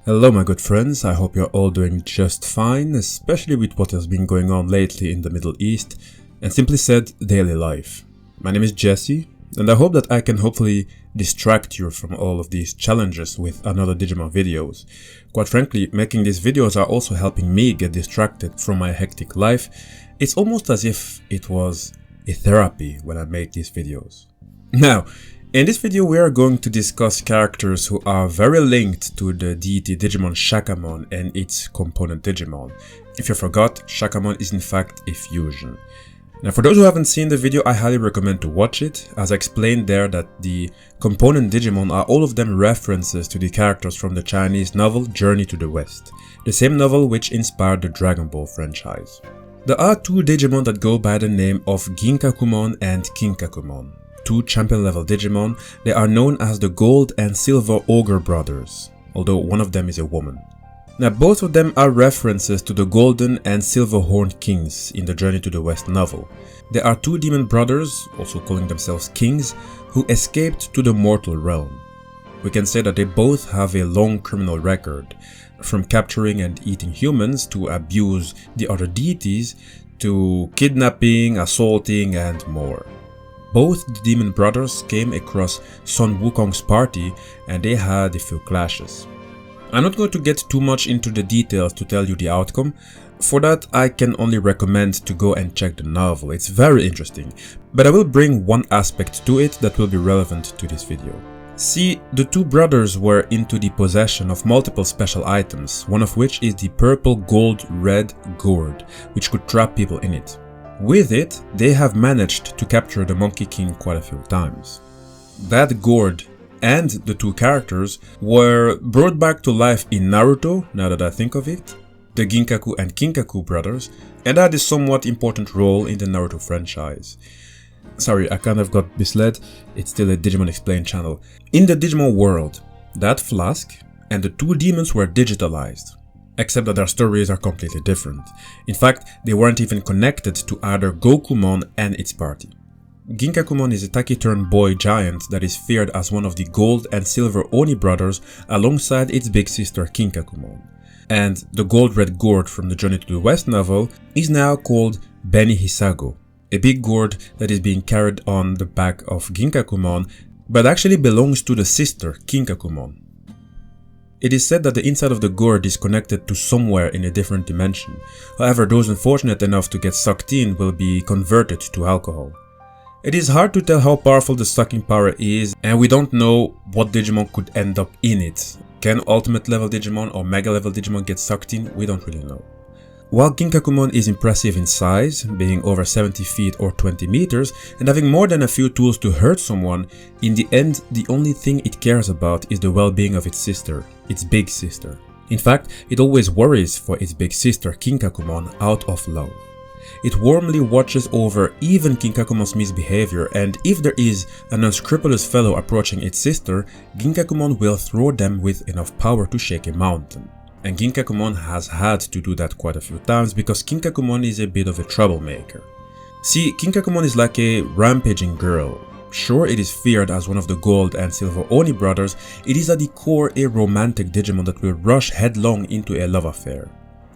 Hello my good friends, I hope you're all doing just fine, especially with what has been going on lately in the Middle East, and simply said, daily life. My name is Jesse, and I hope that I can hopefully distract you from all of these challenges with another Digimon videos. Quite frankly, making these videos are also helping me get distracted from my hectic life. It's almost as if it was a therapy when I make these videos. Now, in this video we are going to discuss characters who are very linked to the deity Digimon Shakamon and its component Digimon. If you forgot, Shakamon is in fact a fusion. Now for those who haven't seen the video, I highly recommend to watch it, as I explained there that the component Digimon are all of them references to the characters from the Chinese novel Journey to the West, the same novel which inspired the Dragon Ball franchise. There are two Digimon that go by the name of Ginkakumon and Kinkakumon. Two champion level Digimon. They are known as the Gold and Silver Ogre brothers, although one of them is a woman. Now both of them are references to the Golden and Silver Horned Kings in the Journey to the West novel. They are two demon brothers, also calling themselves kings, who escaped to the mortal realm. We can say that they both have a long criminal record, from capturing and eating humans to abuse the other deities, to kidnapping, assaulting and more. Both the demon brothers came across Sun Wukong's party and they had a few clashes. I'm not going to get too much into the details to tell you the outcome. For that, I can only recommend to go and check the novel. It's very interesting, but I will bring one aspect to it that will be relevant to this video. See, the two brothers were into the possession of multiple special items, one of which is the purple gold red gourd, which could trap people in it. With it, they have managed to capture the Monkey King quite a few times. That gourd and the two characters were brought back to life in Naruto, now that I think of it, the Ginkaku and Kinkaku brothers, and had a somewhat important role in the Naruto franchise. Sorry, I kind of got misled, it's still a Digimon Explained channel. In the Digimon world, that flask and the two demons were digitalized. Except that their stories are completely different. In fact, they weren't even connected to either Gakumon and its party. Ginkakumon is a taciturn boy giant that is feared as one of the Gold and Silver Oni brothers alongside its big sister Kinkakumon. And the gold red gourd from the Journey to the West novel is now called Beni Hisago, a big gourd that is being carried on the back of Ginkakumon, but actually belongs to the sister Kinkakumon. It is said that the inside of the gourd is connected to somewhere in a different dimension. However, those unfortunate enough to get sucked in will be converted to alcohol. It is hard to tell how powerful the sucking power is, and we don't know what Digimon could end up in it. Can ultimate level Digimon or mega level Digimon get sucked in? We don't really know. While Ginkakumon is impressive in size, being over 70 feet or 20 meters and having more than a few tools to hurt someone, in the end the only thing it cares about is the well-being of its sister, its big sister. In fact, it always worries for its big sister Kinkakumon out of love. It warmly watches over even Kinkakumon's misbehavior, and if there is an unscrupulous fellow approaching its sister, Ginkakumon will throw them with enough power to shake a mountain. And Ginkakumon has had to do that quite a few times because Kinkakumon is a bit of a troublemaker. See, Kinkakumon is like a rampaging girl. Sure, it is feared as one of the Gold and Silver Oni brothers, it is at the core a romantic Digimon that will rush headlong into a love affair.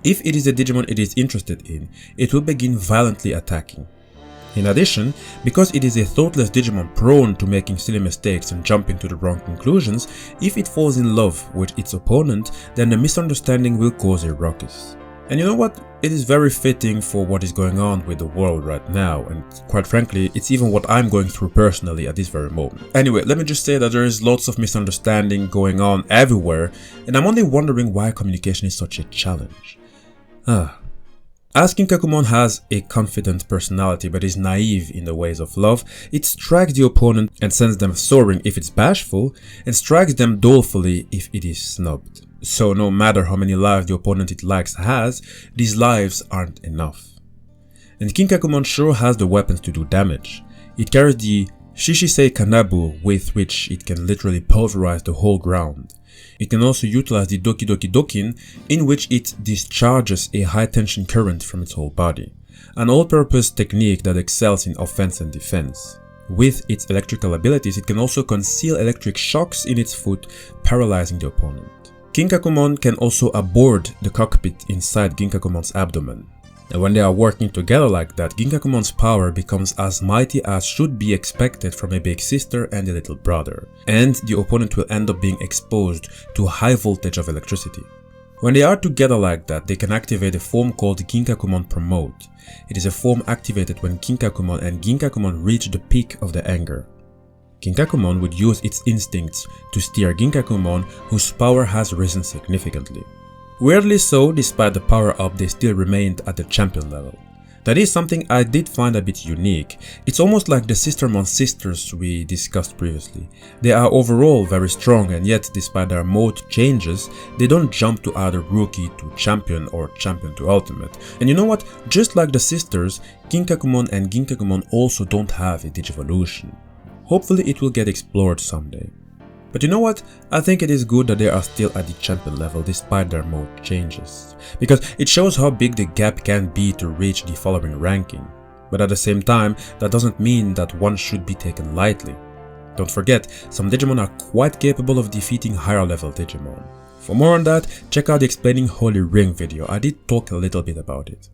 If it is a Digimon it is interested in, it will begin violently attacking. In addition, because it is a thoughtless Digimon prone to making silly mistakes and jumping to the wrong conclusions, if it falls in love with its opponent, then the misunderstanding will cause a ruckus. And you know what? It is very fitting for what is going on with the world right now, and quite frankly, it's even what I'm going through personally at this very moment. Anyway, let me just say that there is lots of misunderstanding going on everywhere, and I'm only wondering why communication is such a challenge. As Ginkakumon has a confident personality but is naive in the ways of love, it strikes the opponent and sends them soaring if it's bashful, and strikes them dolefully if it is snubbed. So no matter how many lives the opponent it likes has, these lives aren't enough. And Ginkakumon sure has the weapons to do damage. It carries the Shishisei Kanabu, with which it can literally pulverize the whole ground. It can also utilize the Doki Doki Dokin, in which it discharges a high tension current from its whole body. An all-purpose technique that excels in offense and defense. With its electrical abilities, it can also conceal electric shocks in its foot, paralyzing the opponent. Ginkakumon can also aboard the cockpit inside Ginkakumon's abdomen. And when they are working together like that, Ginkakumon's power becomes as mighty as should be expected from a big sister and a little brother, and the opponent will end up being exposed to a high voltage of electricity. When they are together like that, they can activate a form called Ginkakumon Promote. It is a form activated when Ginkakumon and Ginkakumon reach the peak of their anger. Ginkakumon would use its instincts to steer Ginkakumon, whose power has risen significantly. Weirdly so, despite the power up, they still remained at the champion level. That is something I did find a bit unique. It's almost like the SISTERMON sisters we discussed previously. They are overall very strong, and yet despite their mode changes, they don't jump to either rookie to champion or champion to ultimate. And you know what? Just like the sisters, Ginkakumon and Ginkakumon also don't have a Digivolution. Hopefully it will get explored someday. But you know what? I think it is good that they are still at the champion level despite their mode changes, because it shows how big the gap can be to reach the following ranking. But at the same time, that doesn't mean that one should be taken lightly. Don't forget, some Digimon are quite capable of defeating higher level Digimon. For more on that, check out the Explaining Holy Ring video. I did talk a little bit about it.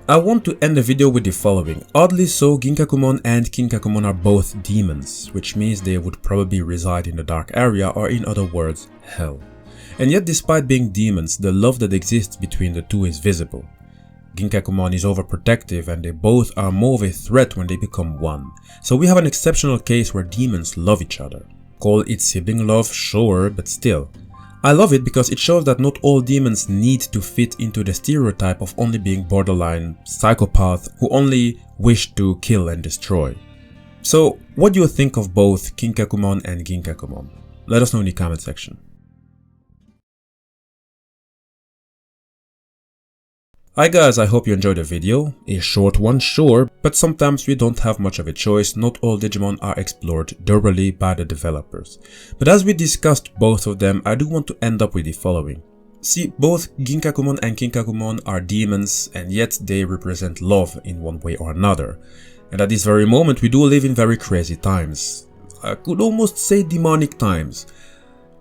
I want to end the video with the following. Oddly so, Ginkakumon and Kinkakumon are both demons, which means they would probably reside in the dark area, or in other words, hell. And yet despite being demons, the love that exists between the two is visible. Ginkakumon is overprotective and they both are more of a threat when they become one. So we have an exceptional case where demons love each other. Call it sibling love, sure, but still. I love it because it shows that not all demons need to fit into the stereotype of only being borderline psychopath who only wish to kill and destroy. So, what do you think of both Kinkakumon and Ginkakumon? Let us know in the comment section. Hi guys, I hope you enjoyed the video. A short one, sure, but sometimes we don't have much of a choice. Not all Digimon are explored thoroughly by the developers. But as we discussed both of them, I do want to end up with the following. See, both Ginkakumon and Kinkakumon are demons, and yet they represent love in one way or another. And at this very moment we do live in very crazy times. I could almost say demonic times.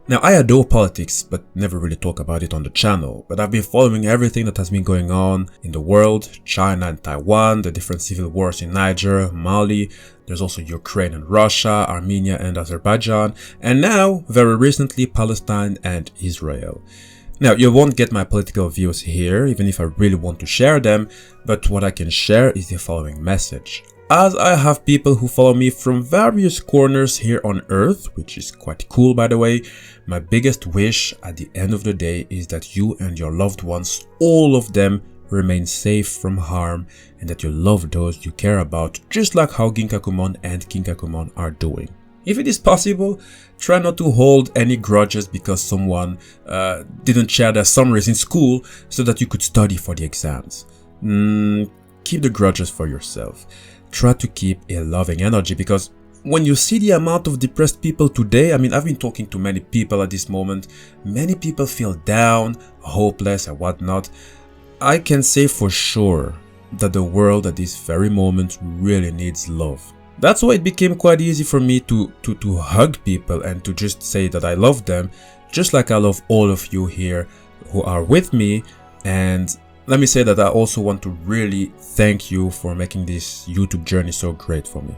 Now, I adore politics, but never really talk about it on the channel, but I've been following everything that has been going on in the world, China and Taiwan, the different civil wars in Niger, Mali, there's also Ukraine and Russia, Armenia and Azerbaijan, and now, very recently, Palestine and Israel. Now, you won't get my political views here, even if I really want to share them, but what I can share is the following message. As I have people who follow me from various corners here on Earth, which is quite cool by the way, my biggest wish at the end of the day is that you and your loved ones, all of them, remain safe from harm and that you love those you care about, just like how Ginkakumon and Kinkakumon are doing. If it is possible, try not to hold any grudges because someone didn't share their summaries in school so that you could study for the exams. Keep the grudges for yourself. Try to keep a loving energy, because when you see the amount of depressed people today, I mean, I've been talking to many people at this moment, many people feel down, hopeless and whatnot. I can say for sure that the world at this very moment really needs love. That's why it became quite easy for me to hug people and to just say that I love them, just like I love all of you here who are with me. And let me say that I also want to really thank you for making this YouTube journey so great for me.